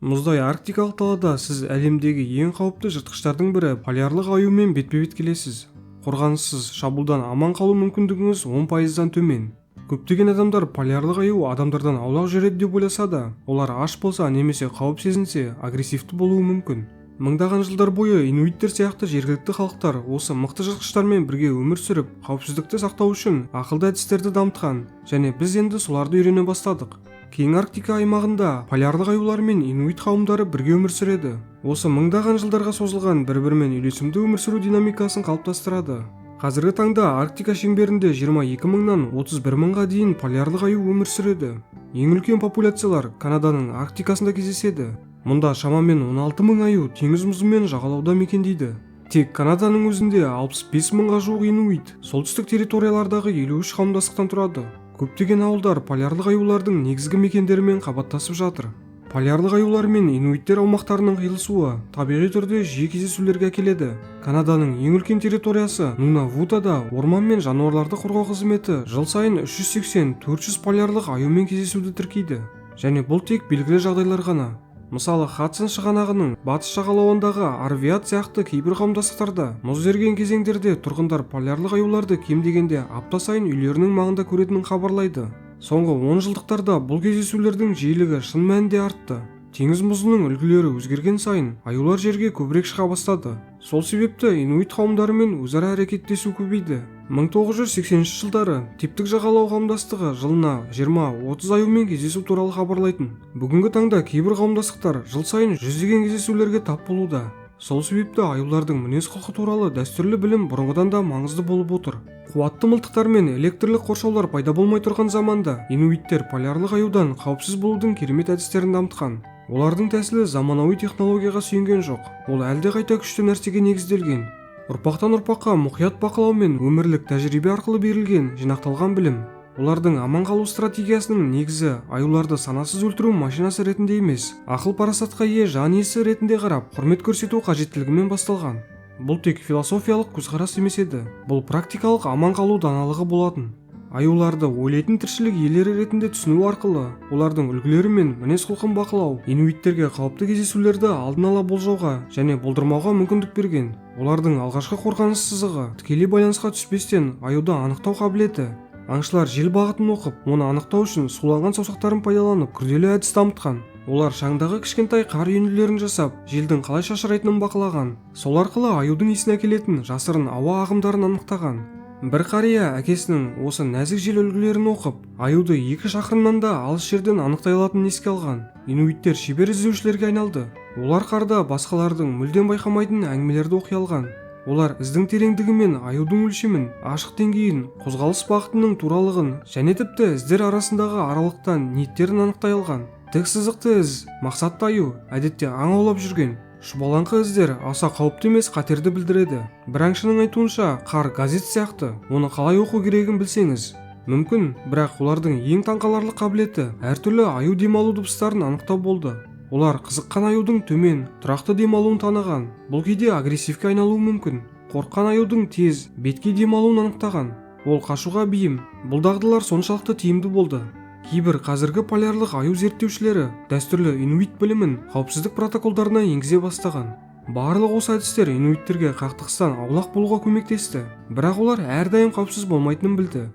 Мұздай арктикалық далада сіз әлемдегі ең қауіпті жыртқыштардың бірі полярлық аюмен бетпе-бет келесіз. Қорғаныссыз шабуылдан аман қалу мүмкіндігіңіз 10%-дан төмен. Көптеген адамдар полярлық аю адамдардан аулақ жүреді деп ойласа да, олар аш болса немесе қауіп сезінсе, агрессивті болуы мүмкін. Мыңдаған жылдар бойы инуиттер сияқты жергілікті халықтар осы мықты жыртқыштармен бірге өмір сүріп, қауіпсіздікті сақтау үшін ақылды әдістерді дамытқан, және біз енді соларды үйрене бастадық. Кең Арктика аймағында полярлық аюлар мен инуит қауымдары бірге өмір сүреді. Осы мыңдаған жылдарға созылған бір-бірімен үйлесімді өмір сүру динамикасын қалыптастырады. Қазіргі таңда Арктика шеңберінде 22 мыңнан 31 мыңға дейін полярлық аю өмір сүреді. Ең үлкен популяциялар Канаданың Арктикасында кездеседі. Мұнда шамамен 16 мың аю теңіз мұзымен жағалауда мекендейді. Тек Канаданың өзінде 65 мыңға жуық инуит солтүстік территориялардағы 53 қауымдастықтан тұрады. Көптеген ауылдар полярлық аюлардың негізгі мекендерімен қабаттасып жатыр. Полярлық аюлар мен инуиттер аумақтарының қиылысуы табиғи түрде жиі кездесулерге әкеледі. Канаданың ең үлкен территориясы Нунавутада орман мен жануарларды қорғау қызметі жыл сайын 380-400 полярлық аюмен кездесуді тіркейді. Және бұл тек белгілі жағдайлар ғана. Мысалы, Хадсон шығанағының батыс жағалауындағы Арвиат сияқты кейбір қауымдастықтарда мұз еріген кезеңдерде тұрғындар полярлық аюларды кем дегенде апта сайын үйлерінің маңында көретінін хабарлайды. Соңғы 10 жылдықтарда бұл кездесулердің жиілігі шын мәнінде артты. Теңіз мұзының үлгілері өзгерген сайын аюлар жерге көбірек шыға бастады. Сол себепті инуит қауымдарымен өзара әрекеттесу көбейді. 1980 жылдары типтік жағалау қауымдастығы жылына 20-30 аюмен кездесу туралы хабарлайтын. Бүгінгі таңда кейбір қауымдастықтар жыл сайын жүздеген кездесулерге тап болуда. Сол себепті аюлардың мінез-құлқы туралы дәстүрлі білім бұрынғыдан да маңызды болып отыр. Қуатты мылтықтар мен электрлік қоршаулар пайда болмай тұрған заманда инуиттер полярлық аюдан қауіпсіз болудың керемет әдістерін дамытқан. Олардың тәсілі заманауи технологияға сүйенген жоқ. Ол әлде қайта күшті нәрсеге негізделген. Ұрпақтан ұрпаққа мұқият бақылау мен өмірлік тәжірибе арқылы берілген жинақталған білім. Олардың аман қалу стратегиясының негізі аюларды санасыз өлтіру машинасы ретінде емес, ақыл-парасатқа ие жан иесі ретінде қарап, құрмет көрсету қажеттілігімен басталған. Бұл тек философиялық көзқарас емес еді. Бұл практикалық аман қалу даналығы болатын. Аюларды ойлайтын тіршілік иелері ретінде түсіну арқылы, олардың үлгілері мен мінез-құлқын бақылау, инуиттерге қауіпті кездесулерді алдын ала болжауға және болдырмауға мүмкіндік берген. Олардың алғашқы қорғаныс сызығы тікелей байланысқа түспестен аюды анықтау қабілеті. Аңшылар жел бағытын оқып, оны анықтау үшін суланған саусақтарын пайдаланып күрделі әдіс дамытқан. Олар шаңдағы кішкентай қар үйінділерін жасап, желдің қалай шашырайтынын бақылаған. Сол арқылы аюдың иісін әкелетін жасырын ауа ағымдарын анықтаған. Бір қария әкесінің осы нәзік жел үлгілерін оқып, аюды 2 шақырымнан да алыс жерден анықтай алатынын еске алған. Инуиттер шебер іздеушілерге айналды. Олар қарда басқалардың мүлдем байқамайтын әңгімелерді оқи алған. Олар іздің тереңдігі мен аюдың өлшемін, ашық деңгейін, қозғалыс бағытының туралығын және тіпті іздер арасындағы аралықтан ниеттерін анықтай алған. Тік сызықты із, мақсатты аю, әдетте аң аулап жүрген. Шұбалаңқы іздер аса қауіпті емес қатерді білдіреді. Бір аңшының айтуынша, қар газет сияқты, оны қалай оқу керегін білсеңіз мүмкін, бірақ олардың ең таңқаларлық қабілеті әртүрлі аю демалу дыбыстарын анықтау болды. Олар қызыққан аюдың төмен, тұрақты демалуын таныған. Бұл кейде агрессивке айналуы мүмкін. Қорққан аюдың тез, бетке демалуын анықтаған. Ол қашуға бейім. Бұл дағдылар соншалықты тиімді болды. Кейбір қазіргі полярлық аю зерттеушілері дәстүрлі инуит білімін қауіпсіздік протоколдарына енгізе бастаған. Барлық осы әдістер инуиттерге қақтығыстан аулақ болуға көмектесті, бірақ олар әрдайым қауіпсіз болмайтынын білді.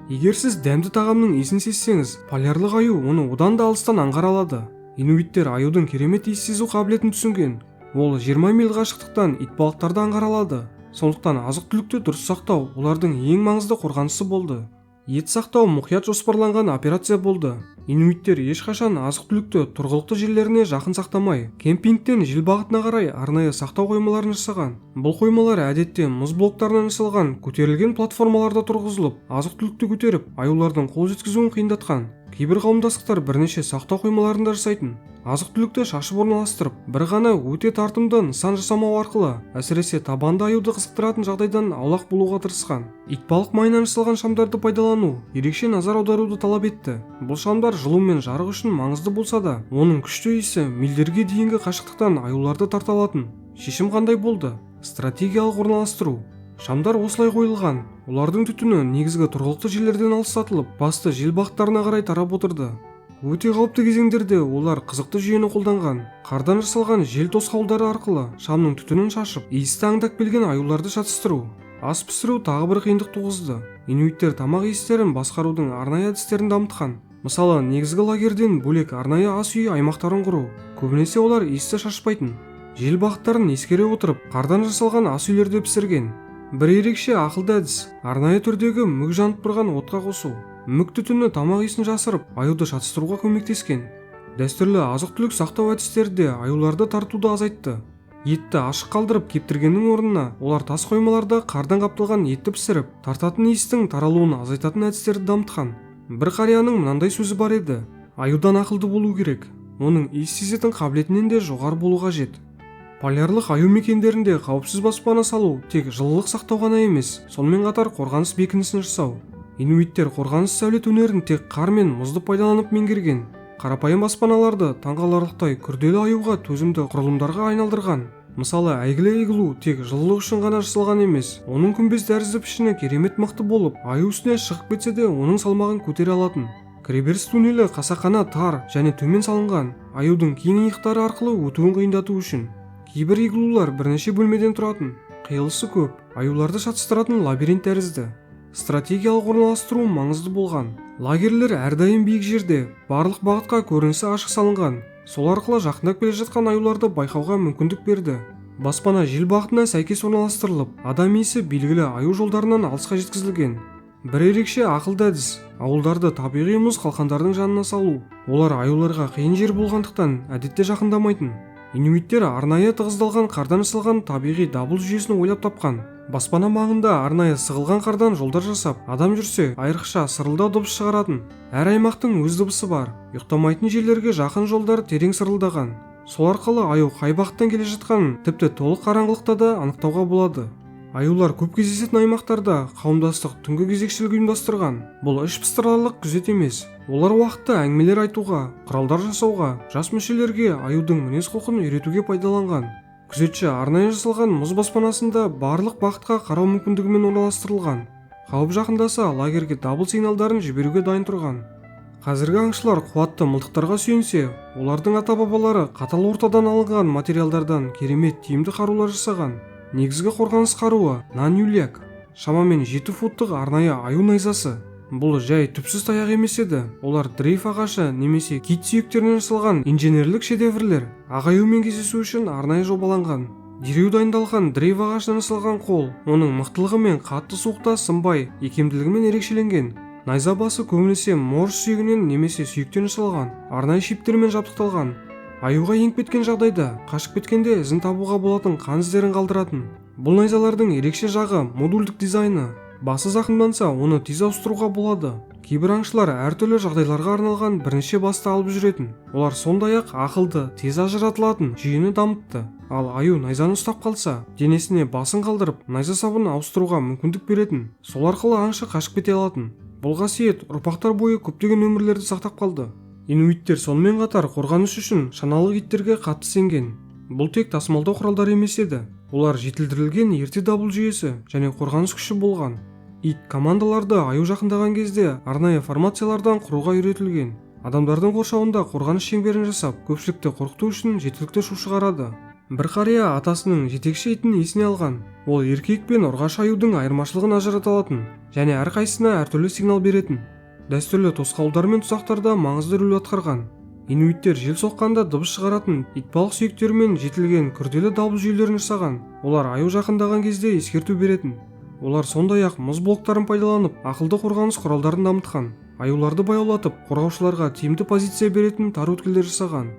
Егер сіз дәмді тағамның иісін сезсеңіз, полярлық аю оны одан да алыстан аңғара алады. Инуиттер аюдың керемет иіс сезу қабілетін түсінген. Ол 20 миль қашықтықтан итбалықтарды аңғара алады. Сондықтан азық-түлікті дұрыс сақтау олардың ең маңызды қорғанысы болды. Ет сақтау мұқият жоспарланған операция болды. Инуиттер ешқашан азық-түлікті тұрғылықты жерлеріне жақын сақтамай, кемпингтен жел бағытына қарай арнайы сақтау қоймаларын жасаған. Бұл қоймалар әдетте мұз блоктарынан жасалған көтерілген платформаларда тұрғызылып, азық-түлікті көтеріп, аюлардың қол жеткізуін қиындатқан. Кейбір қауымдастықтар бірнеше сақтау қоймаларында жасайтын. Азық-түлікті шашып орналастырып, бір ғана өте тартымды нысан жасамау арқылы, әсіресе табанды аюды қызықтыратын жағдайдан аулақ болуға тырысқан. Итбалық майынан жасалған шамдарды пайдалану ерекше назар аударуды талап етті. Бұл шамдар жылу мен жарық үшін маңызды болса да, оның күшті иісі мильдерге дейінгі қашықтықтан аюларды тарта алатын. Шешім қандай болды? Стратегиялық орналастыру. Шамдар осылай қойылған. Олардың түтіні негізгі тұрғылықты жерлерден алыстатылып, басты жел бағыттарына қарай тарап отырды. Өте қауіпті кезеңдерде олар қызықты жүйені қолданған. Қардан жасалған жел тосқауылдары арқылы шамның түтінін шашып, иісті аңдап келген аюларды шатыстыру. Ас пісіру тағы бір қиындық туғызды. Инуиттер тамақ иістерін басқарудың арнайы әдістерін дамытқан. Мысалы, негізгі лагерден бөлек арнайы ас үй аймақтарын құру. Көбінесе олар иісті шашпайтын жел бағыттарын ескере отырып, қардан жасалған ас үйлерді пісірген. Бір ерекше ақылды әдіс арнайы түрдегі мүк жанып тұрған отқа қосу. Мүк түтіні тамақ иісін жасырып, аюды шатыстыруға көмектескен. Дәстүрлі азық-түлік сақтау әдістері де аюларды тартуды азайтты. Етті ашық қалдырып кептіргеннің орнына олар тас қоймаларда қардан қапталған етті пісіріп, тартатын иістің таралуын азайтатын әдістерді дамытқан. Бір қарияның мынандай сөзі бар еді: аюдан ақылды болу керек, оның иіс сезетін қабілетінен де жоғары болу қажет. Полярлық аю мекендерінде қауіпсіз баспана салу тек жылылық сақтау ғана емес, сонымен қатар қорғаныс бекінісін жасау. Инуиттер қорғаныс сәулет өнерін тек қар мен мұзды пайдаланып меңгерген. Қарапайым баспаналарды таңғаларлықтай күрделі аюға төзімді құрылымдарға айналдырған. Мысалы, әйгілі иглу тек жылылық үшін ғана жасалған емес, оның күмбез тәрізді пішіні керемет мықты болып, аю үстіне шығып кетсе де оның салмағын көтере алатын. Кіреберіс туннелі қасақана тар және төмен салынған, аюдың кең иықтары арқылы өтуін қиындату үшін. Кейбір иглулар бірнеше бөлмеден тұратын, қиылысы көп, аюларды шатыстыратын лабиринт тәрізді. Стратегиялық орналастыру маңызды болған. Лагерлер әрдайым биік жерде, барлық бағытқа көрінісі ашық салынған. Сол арқылы жақындап келе жатқан аюларды байқауға мүмкіндік берді. Баспана жел бағытына сәйкес орналастырылып, адам иісі белгілі аю жолдарынан алысқа жеткізілген. Бір ерекше ақылды әдіс ауылдарды табиғи мұз қалқандардың жанына салу. Олар аюларға қиын жер болғандықтан әдетте жақындамайтын. Инуиттер арнайы тығыздалған қардан жасалған табиғи дабыл жүйесін ойлап тапқан. Баспана маңында арнайы сығылған қардан жолдар жасап, адам жүрсе айрықша сырылдау дыбыс шығаратын. Әр аймақтың өз дыбысы бар. Ұйықтамайтын жерлерге жақын жолдар терең сырылдаған. Сол арқылы аю қай бағыттан келе жатқанын тіпті толық қараңғылықта да анықтауға болады. Аюлар көп кездесетін аймақтарда қауымдастық түнгі кезекшілік ұйымдастырған. Бұл іш пыстырарлық күзет емес. Олар уақытты әңгімелер айтуға, құралдар жасауға, жас мүшелерге аюдың мінез-құлқын үйретуге пайдаланған. Күзетші арнайы жасалған мұз баспанасында барлық бағытқа қарау мүмкіндігімен орналастырылған. Қауіп жақындаса лагерге дабыл сигналдарын жіберуге дайын тұрған. Қазіргі аңшылар қуатты мылтықтарға сүйенсе, олардың ата-бабалары қатал ортадан алынған материалдардан керемет тиімді қарулар жасаған. Негізгі қорғаныс қаруы нан-юляк, шамамен 7 футтық арнайы аю найзасы. Бұл жай түпсіз таяқ емес еді. Олар дрейф ағашы немесе кит сүйектерінен жасалған инженерлік шедеврлер. Ағаюмен кездесу үшін арнайы жобаланған. Дереу дайындалған дрейф ағашынан жасалған қол, оның мықтылығымен қатты суықта сынбай, икемділігімен ерекшеленген. Найза басы көбінесе морж сүйегінен немесе сүйектен жасалған, арнайы шиптермен жабдықталған. Аюға еңіп кеткен жағдайда, қашып кеткенде ізін табуға болатын қан іздерін қалдыратын. Бұл найзалардың ерекше жағы модульдік дизайны. Басы зақымданса, оны тез ауыстыруға болады. Кейбір аңшылар әртүрлі жағдайларға арналған бірнеше басты алып жүретін. Олар сондай-ақ ақылды, тез ажыратылатын жүйені дамытты. Ал аю найзаны ұстап қалса, денесіне басын қалдырып, найза сабын ауыстыруға мүмкіндік беретін. Сол арқылы аңшы қашып кете алатын. Бұл қасиет ұрпақтар бойы көптеген өмірлерді сақтап қалды. Инуиттер сонымен қатар қорғаныс үшін шаналық иттерге қатты сенген. Бұл тек тасымалдау құралдары емес еді. Олар жетілдірілген ерте дабыл жүйесі және қорғаныс күші болған. Ит командаларды аю жақындаған кезде арнайы формациялардан құруға үйретілген. Адамдардың қоршауында қорғаныс шеңберін жасап, көпшілікті қорқыту үшін жеткілікті шу шығарады. Бір қария атасының жетекші итін есіне алған. Ол еркек пен ұрғаш аюдың айырмашылығын ажырата алатын және әрқайсысына әртүрлі сигнал беретін. Дәстүрлі тосқауылдар мен тұзақтарда маңызды рөл атқарған. Инуиттер жел соққанда дыбыс шығаратын итбалық сүйектерімен жетілген күрделі дабыл жүйелерін жасаған. Олар аю жақындаған кезде ескерту беретін. Олар сондай-ақ мұз блоктарын пайдаланып, ақылды қорғаныс құралдарын дамытқан. Аюларды баяулатып, қорғаушыларға тиімді позиция беретін тар өткелдер жасаған.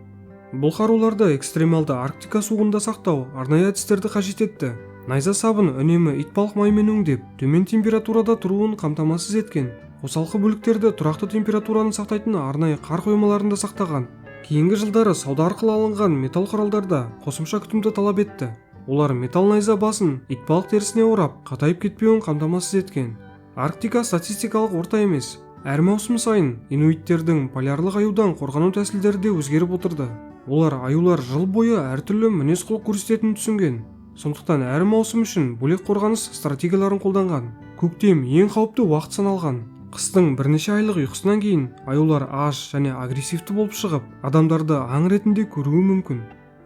Бұл қаруларды экстремалды Арктика суығында сақтау арнайы әдістерді қажет етті. Найза сабын үнемі итбалық маймен өңдеп, төмен температурада тұруын қамтамасыз еткен. Қосалқы бөліктерді тұрақты температураны сақтайтын арнайы қар қоймаларында сақтаған. Кейінгі жылдары сауда арқылы алынған металл құралдарда қосымша күтімді талап етті. Олар металл найза басын итбалық терісіне орап, қатайып кетпеуін қамтамасыз еткен. Арктика статистикалық орта емес. Әр маусым сайын инуиттердің полярлық аюдан қорғану тәсілдері де өзгеріп отырды. Олар аюлар жыл бойы әртүрлі мінез-құлық көрсететінін түсінген. Сондықтан әр маусым үшін бөлек қорғаныс стратегияларын қолданған. Көктем ең қауіпті уақыт саналған. Қыстың бірнеше айлық ұйқысынан кейін аюлар аш және агрессивті болып шығып, адамдарды аң ретінде көруі мүмкін.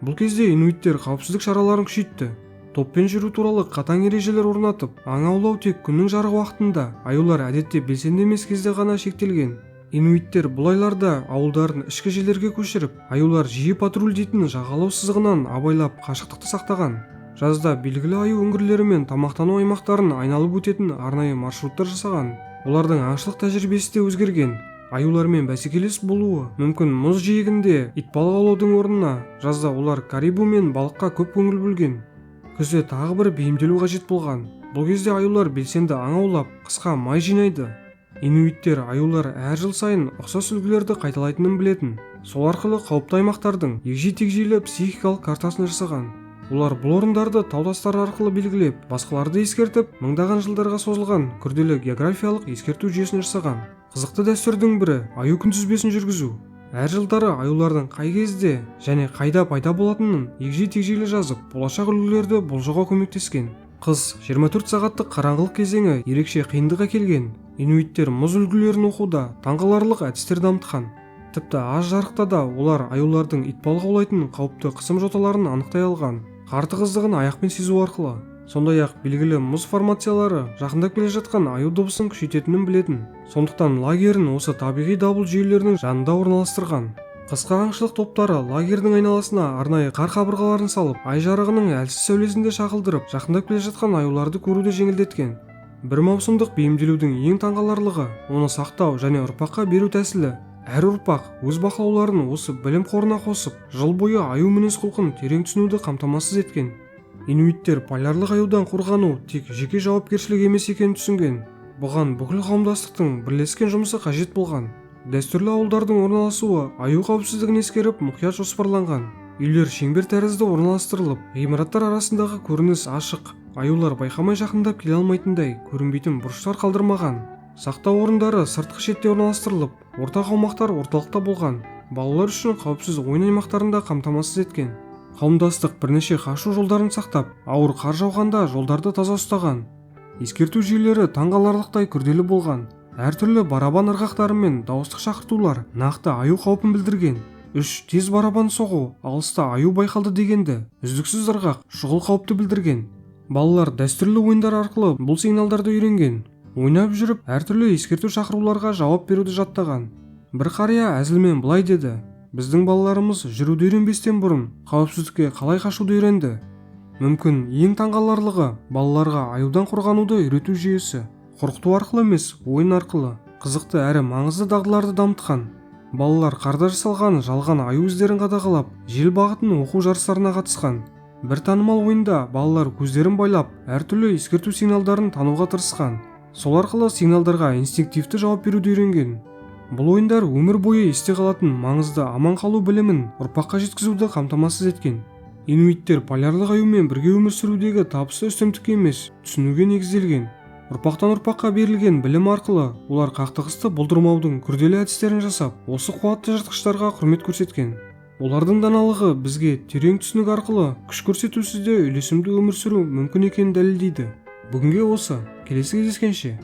Бұл кезде инуиттер қауіпсіздік шараларын күшейтті. Топпен жүру туралы қатаң ережелер орнатып, аң аулау тек күннің жарық уақытында, аюлар әдетте белсенді емес кезде ғана шектелген. Инуиттер бұл айларда ауылдарын ішкі жерлерге көшіріп, аюлар жиі патрульдейтін жағалау сызығынан абайлап қашықтықты сақтаған. Жазда белгілі аю үңгірлері мен тамақтану аймақтарын айналып өтетін арнайы маршруттар жасаған. Олардың аңшылық тәжірибесі де өзгерген. Аюлармен бәсекелес болуы мүмкін. Мұз жиегінде итбалық аулаудың орнына жазда олар карибу мен балыққа көп көңіл бөлген. Күзде тағы бір бейімделу қажет болған. Бұл кезде аюлар белсенді аң аулап, қысқа май жинайды. Инуиттер аюлар әр жыл сайын ұқсас үлгілерді қайталайтынын білетін. Сол арқылы қауіпті аймақтардың егжей-тегжейлі психикалық картасын жасаған. Олар бұл орындарды тау-тастар арқылы белгілеп, басқаларды ескертіп, мыңдаған жылдарға созылған күрделі географиялық ескерту жүйесін жасаған. Қызықты дәстүрдің бірі аю күнтізбесін жүргізу. Әр жылдары аюлардың қай кезде және қайда пайда болатынын егжей-тегжейлі жазып, болашақ үлгілерді болжауға көмектескен. Қыс 24 сағаттық қараңғылық кезеңі ерекше қиындық әкелген. Инуиттер мұз үлгілерін оқуда таңғаларлық әдістер дамытқан. Тіпті аз жарықта да олар аюлардың итбалық аулайтын қауіпті қысым жоталарын анықтай алған. Қар тығыздығын аяқпен сезу арқылы. Сондай-ақ белгілі мұз формациялары жақындап келе жатқан аю дыбысын күшейтетінін білетін. Сондықтан лагерін осы табиғи дабыл жүйелерінің жанында орналастырған. Қысқа аңшылық топтары лагердің айналасына арнайы қар қабырғаларын салып, ай жарығының әлсіз сәулесінде шағылдырып, жақындап келе жатқан аюларды көруді жеңілдеткен. Бір маусымдық бейімделудің ең таңғаларлығы оны сақтау және ұрпаққа беру тәсілі. Әр ұрпақ өз бақылауларын осы білім қорына қосып, жыл бойы аю мінез-құлқын терең түсінуді қамтамасыз еткен. Инуиттер полярлық аюдан қорғану тек жеке жауапкершілік емес екенін түсінген. Бұған бүкіл қауымдастықтың бірлескен жұмысы қажет болған. Дәстүрлі ауылдардың орналасуы аю қауіпсіздігін ескеріп мұқият жоспарланған. Үйлер шеңбер тәрізді орналастырылып, ғимараттар арасындағы көрініс ашық. Аюлар байқамай жақындап келе алмайтындай көрінбейтін бұрыштар қалдырмаған. Сақтау орындары сыртқы шетте орналастырылып, ортақ аумақтар орталықта болған. Балалар үшін қауіпсіз ойын аймақтарында қамтамасыз еткен. Қауымдастық бірнеше қашу жолдарын сақтап, ауыр қар жауғанда жолдарды таза ұстаған. Ескерту жүйелері таңғаларлықтай күрделі болған. Әртүрлі барабан ырғақтары мен дауыстық шақыртулар нақты аю қаупін білдірген. 3 тез барабан соғу, алыста аю байқалды дегенді, үздіксіз ырғақ шұғыл қауіпті білдірген. Балалар дәстүрлі ойындар арқылы бұл сигналдарды үйренген. Ойнап жүріп, әртүрлі ескерту шақыруларға жауап беруді жаттаған. Бір қария әзілмен былай деді: "Біздің балаларымыз жүруді үйренбестен бұрын қауіпсіздікке қалай қашуды үйренді." Мүмкін ең таңғаларлығы балаларға аюдан қорғануды үйрету жүйесі. Қорқыту арқылы емес, ойын арқылы қызықты әрі маңызды дағдыларды дамытқан. Балалар қарда жасалған жалған аю іздерін қадағалап, жел бағытын оқу жарыстарына қатысқан. Бір танымал ойында балалар көздерін байлап, әртүрлі ескерту сигналдарын тануға тырысқан. Сол арқылы сигналдарға инстинктивті жауап беруді үйренген. Бұл ойындар өмір бойы есте қалатын маңызды аман қалу білімін ұрпаққа жеткізуді қамтамасыз еткен. Инуиттер полярлық аюмен бірге өмір сүрудегі табысы үстемдікке емес, түсінуге негізделген. Ұрпақтан ұрпаққа берілген білім арқылы олар қақтығысты болдырмаудың күрделі әдістерін жасап, осы қуатты жыртқыштарға құрмет көрсеткен. Олардың даналығы бізге терең түсінік арқылы күш көрсетусіз де үйлесімді өмір сүру мүмкін екенін дәлелдейді. Бүгінге осы. Келесі кездескенше.